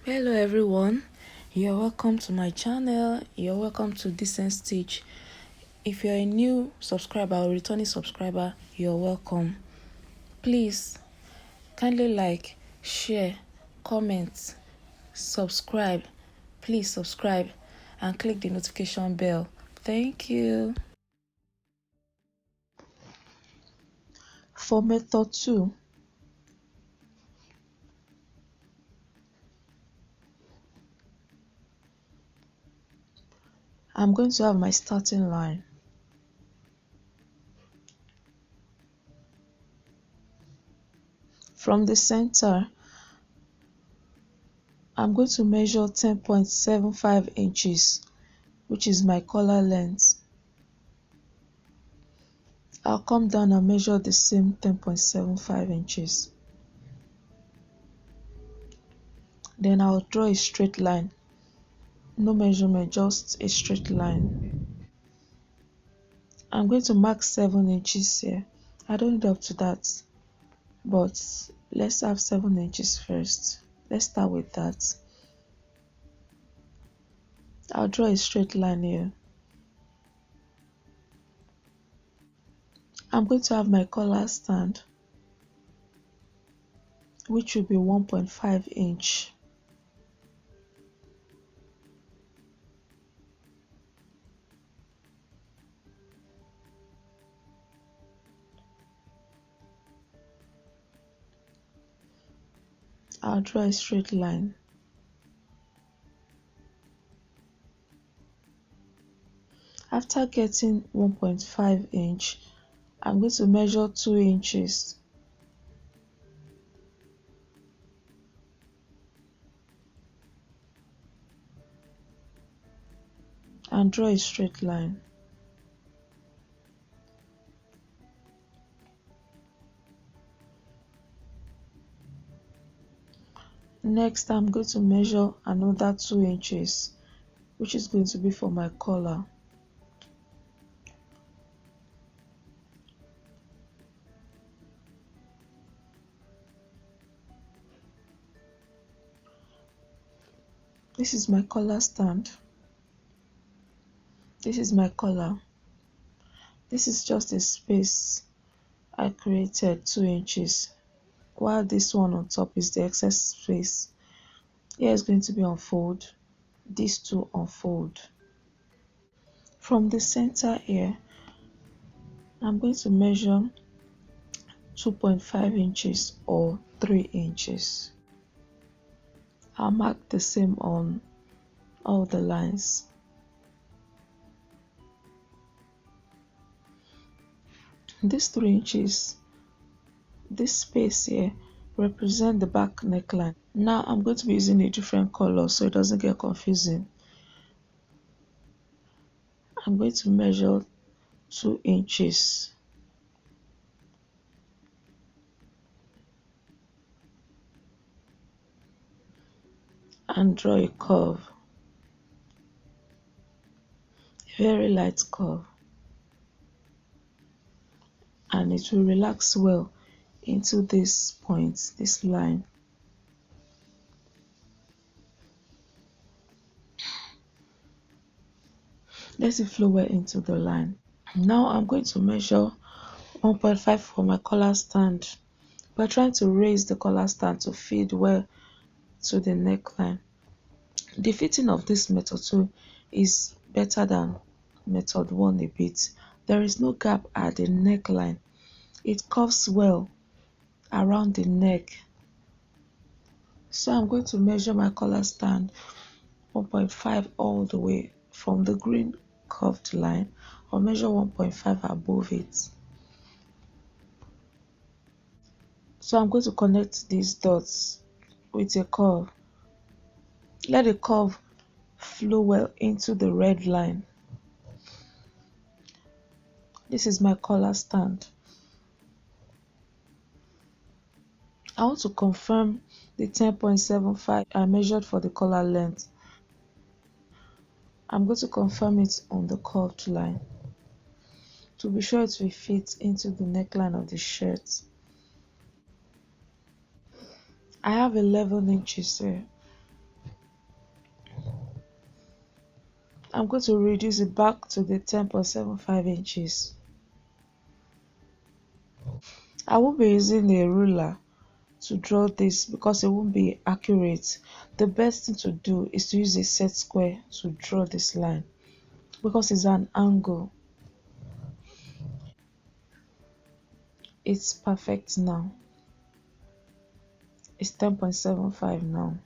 Hello everyone, you're welcome to my channel. You're welcome to Decenstitch. If you're a new subscriber or returning subscriber, you're welcome. Please kindly like, share, comment, subscribe. Please subscribe and click the notification bell. Thank you. For method 2, I'm going to have my starting line. From the center, I'm going to measure 10.75 inches, which is my collar length. I'll come down and measure the same 10.75 inches. Then I'll draw a straight line. No measurement, just a straight line. I'm going to mark 7 inches here. I don't need up to that, but let's have 7 inches first. Let's start with that. I'll draw a straight line here. I'm going to have my collar stand, which will be 1.5 inch. I'll draw a straight line. After getting 1.5 inch, I'm going to measure 2 inches. And draw a straight line. Next, I'm going to measure another 2 inches, which is going to be for my collar. This is my collar stand. This is my collar. This is just a space I created, 2 inches, while this one on top is the excess space. Here is going to be unfold, these two unfold. From the center here, I'm going to measure 2.5 inches or 3 inches. I'll mark the same on all the lines. These 3 inches, this space here, represent the back neckline. Now I'm going to be using a different color so it doesn't get confusing. I'm going to measure 2 inches. And draw a curve, a very light curve, and it will relax well into this point, this line. Let it flow well into the line. Now I'm going to measure 1.5 for my collar stand. We're trying to raise the collar stand to fit well to the neckline. The fitting of this method 2 is better than method 1 a bit. There is no gap at the neckline. It curves well around the neck. So I'm going to measure my collar stand 1.5 all the way from the green curved line. I'll measure 1.5 above it. So I'm going to connect these dots with a curve. Let the curve flow well into the red line. This is my collar stand. I want to confirm the 10.75 I measured for the collar length. I'm going to confirm it on the curved line to be sure it will fit into the neckline of the shirt. I have 11 inches here. I'm going to reduce it back to the 10.75 inches. I will be using a ruler to draw this because it won't be accurate. The best thing to do is to use a set square to draw this line because it's an angle. It's perfect now. It's 10.75 now.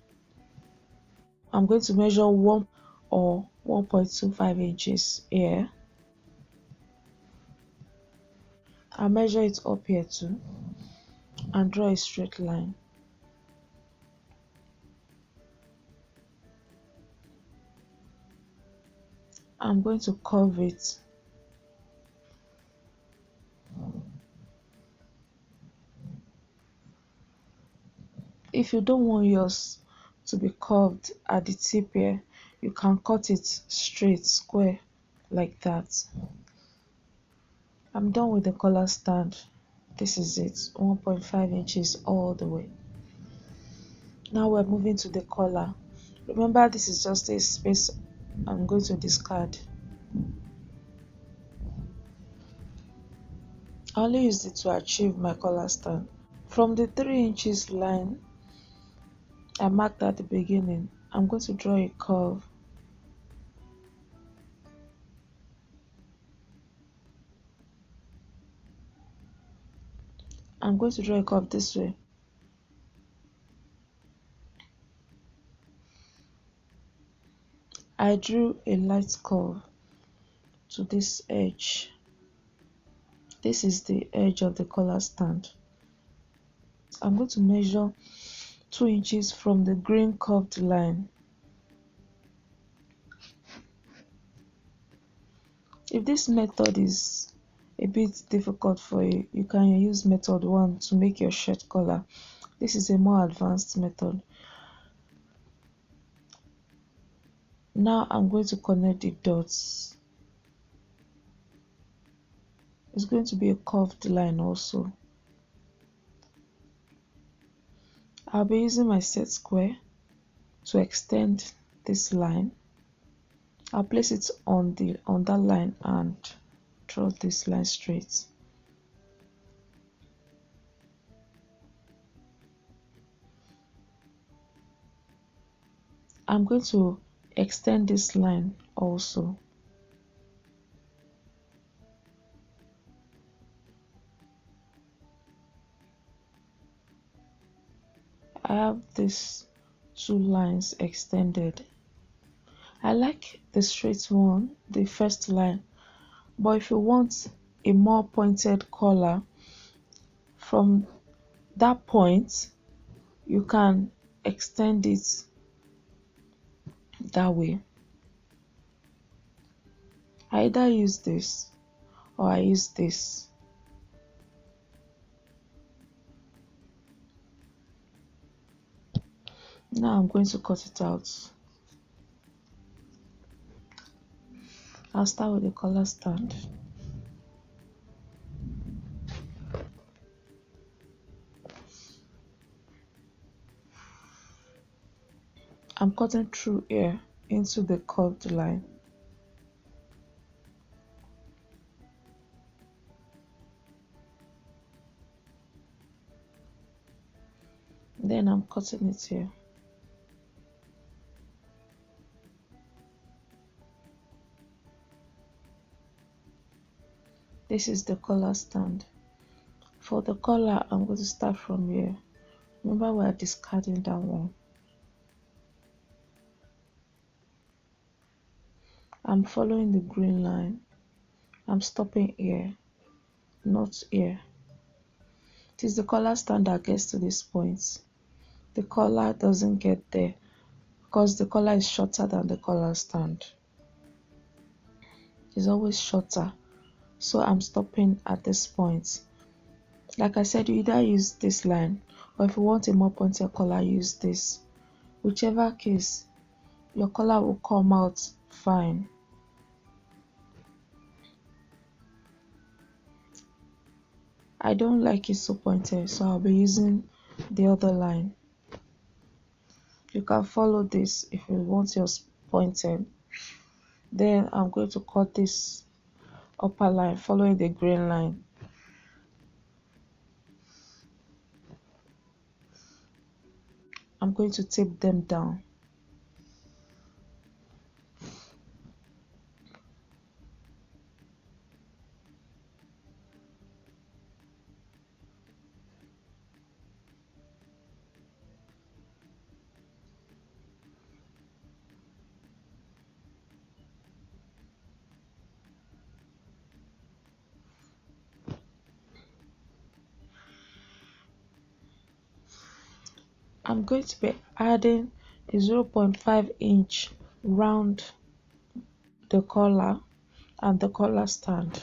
I'm going to measure 1 or 1.25 inches here. I'll measure it up here too and draw a straight line. I'm going to curve it. If you don't want yours to be curved at the tip here, you can cut it straight, square, like that. I'm done with the collar stand. This is it, 1.5 inches all the way. Now we're moving to the collar. Remember, this is just a space I'm going to discard. I only used it to achieve my collar stand. From the 3 inches line I marked at the beginning, I'm going to draw a curve. I'm going to draw a curve this way. I drew a light curve to this edge. This is the edge of the collar stand. I'm going to measure 2 inches from the green curved line. If this method is a bit difficult for you, you can use method 1 to make your shirt collar. This is a more advanced method. Now I'm going to connect the dots. It's going to be a curved line also. I'll be using my set square to extend this line. I'll place it on that line and draw this line straight. I'm going to extend this line also. I have these 2 lines extended. I like the straight one, the first line, but if you want a more pointed collar, from that point you can extend it that way. I either use this or I use this. Now I'm going to cut it out. I'll start with the collar stand. I'm cutting through here into the curved line. Then I'm cutting it here. This is the collar stand. For the collar, I'm going to start from here. Remember, we are discarding that one. I'm following the green line. I'm stopping here, not here. It is the collar stand that gets to this point. The collar doesn't get there because the collar is shorter than the collar stand. It's always shorter. So I'm stopping at this point. Like I said, you either use this line, or if you want a more pointed collar, use this. Whichever case, your collar will come out fine. I don't like it so pointed, so I'll be using the other line. You can follow this if you want yours pointed, Then I'm going to cut this upper line following the green line. I'm going to tape them down. I'm going to be adding a 0.5 inch round the collar and the collar stand.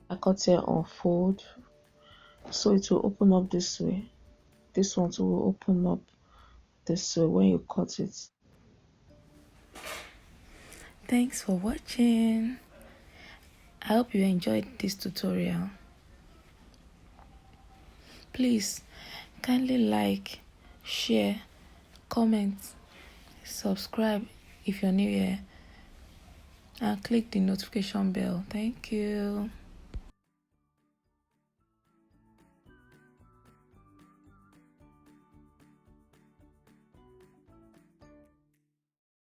I cut here unfold, so it will open up this way. This one too will open up this way when you cut it. Thanks for watching. I hope you enjoyed this tutorial. Please kindly like, share, comment, subscribe if you're new here, and click the notification bell. Thank you.